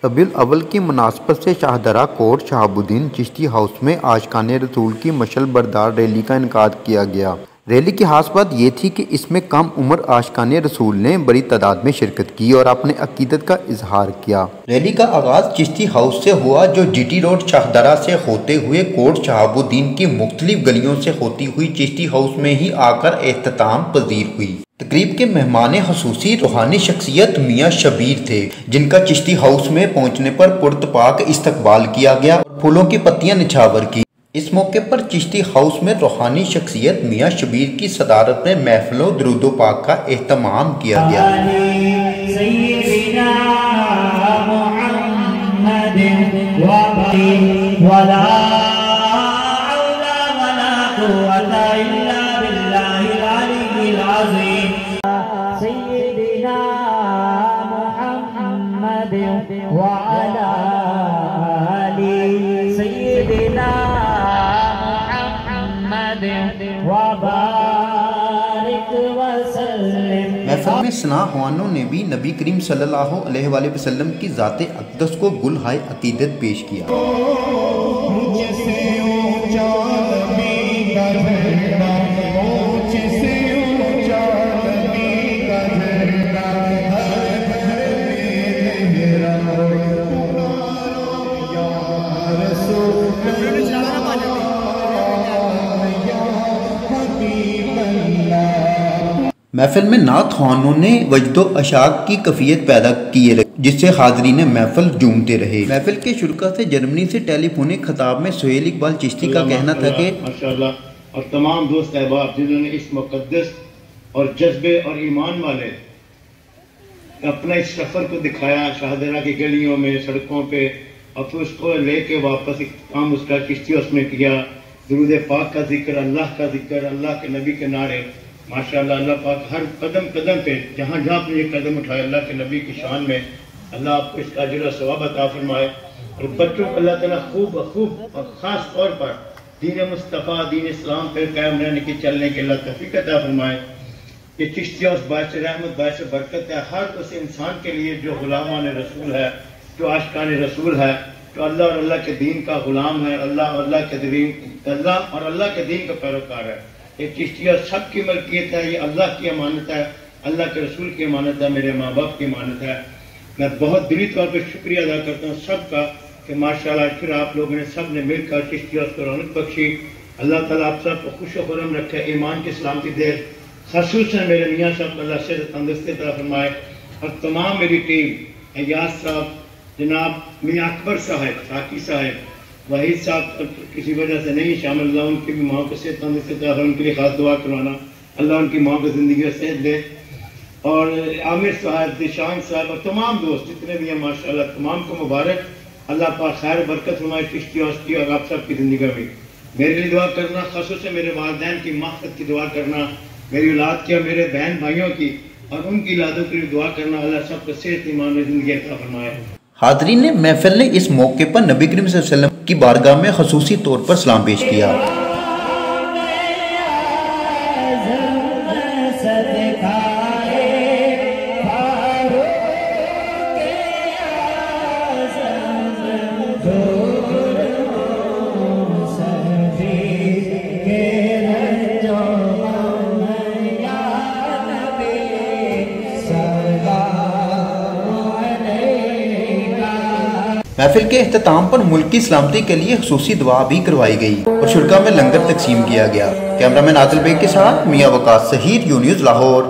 ربیع الاول کی مناسبت سے شاہدرہ کوٹ شہاب الدین چشتی ہاؤس میں عاشقان رسول کی مشعل بردار ریلی کا انعقاد کیا گیا۔ ریلی کی خاص بات یہ تھی کہ اس میں کم عمر عاشقان رسول نے بڑی تعداد میں شرکت کی اور اپنے عقیدت کا اظہار کیا۔ ریلی کا آغاز چشتی ہاؤس سے ہوا جو جی ٹی روڈ شاہدرہ سے ہوتے ہوئے کوٹ شہاب الدین کی مختلف گلیوں سے ہوتی ہوئی چشتی ہاؤس میں ہی آ کر اختتام پذیر ہوئی۔ تقریب کے مہمان خصوصی روحانی شخصیت میاں شبیر تھے، جن کا چشتی ہاؤس میں پہنچنے پر پرتپاک استقبال کیا گیا اور پھولوں کی پتیاں نچھاور کی۔ اس موقع پر چشتی ہاؤس میں روحانی شخصیت میاں شبیر کی صدارت میں محفل و درود و پاک کا اہتمام کیا گیا۔ محفل میں ثنا خوانوں نے بھی نبی کریم صلی اللہ علیہ وآلہ وسلم کی ذات اقدس کو گلہائے عقیدت پیش کیا۔ محفل میں نعت خوانوں نے وجد و اشاق کی کیفیت پیدا کیے جس سے حاضرین محفل جھومتے رہے۔ محفل کے شرکا سے جرمنی سے ٹیلی فونک خطاب میں سہیل اقبال چشتی کا کہنا تھا کہ ماشاءاللہ، اور تمام دوست احباب جنہوں نے اس مقدس اور جذبے اور ایمان والے اپنا اس سفر کو دکھایا شاہدرہ کی گلیوں میں، سڑکوں پہ، اور پھر اس کو لے کے واپس کام اس کا چشتی اس میں کیا، درود پاک کا ذکر، اللہ کا ذکر، اللہ کے نبی کے نعرے۔ ماشاءاللہ اللہ پاک ہر قدم قدم پہ جہاں جہاں آپ نے یہ قدم اٹھائے اللہ کے نبی کی شان میں اللہ آپ کو اس کا اجر و ثواب عطا فرمائے، اور بچوں کو اللہ تعالیٰ خوب اور خاص طور پر دین مصطفیٰ دین اسلام پہ قائم رہنے کی چلنے کی اللہ توفیق عطا فرمائے۔ یہ چشتیہ اس باعث رحمت باعث برکت ہے ہر اس انسان کے لیے جو غلامان رسول ہے، جو عاشقان رسول ہے، جو اللہ اور اللہ کے دین کا غلام ہے، اللہ اور اللہ کے دین کا پیروکار ہے۔ یہ چشتیہ سب کی ملکیت ہے، یہ اللہ کی امانت ہے، اللہ کے رسول کی امانت ہے، میرے ماں باپ کی امانت ہے۔ میں بہت دلی طور پہ شکریہ ادا کرتا ہوں سب کا کہ ماشاءاللہ پھر آپ لوگوں نے سب نے مل کر چشتیہ کو رونق بخشی۔ اللہ تعالیٰ آپ سب کو خوش و خرم رکھے، ایمان کی سلامتی دے، خصوصاً میرے میاں صاحب کو اللہ صحت تندرستی عطا فرمائے، اور تمام میری ٹیم، ایاز صاحب، جناب میاں اکبر صاحب، ساقی صاحب، وحید صاحب کسی وجہ سے نہیں شامل، اللہ ان کی بھی ماں کو صحت تندرستی عطا فرمائے، ان کے لیے خاص دعا کروانا، اللہ ان کی ماں کو زندگی میں صحت دے، اور عامر صاحب، دیشان صاحب اور تمام دوست جتنے بھی ہیں ماشاءاللہ تمام کو مبارک، اللہ پاک خیر برکت فرمائے چشتی ہستی اور آپ سب کی زندگی میں۔ میرے لیے دعا کرنا، خصوصاً میرے والدین کی مغفرت کی دعا کرنا، میری اولاد کی اور میرے بہن بھائیوں کی اور ان کی اولادوں کے لیے دعا کرنا، اللہ سب کو صحت ایمان میں زندگی عطا فرمائے۔ حاضرین محفل نے اس موقع پر نبی کریم صلی اللہ علیہ وسلم کی بارگاہ میں خصوصی طور پر سلام پیش کیا۔ محفل کے اختتام پر ملکی سلامتی کے لیے خصوصی دعا بھی کروائی گئی اور شرکا میں لنگر تقسیم کیا گیا۔ کیمرہ مین عادل بیگ کے ساتھ میاں وقاص ظہیر، یو نیوز لاہور۔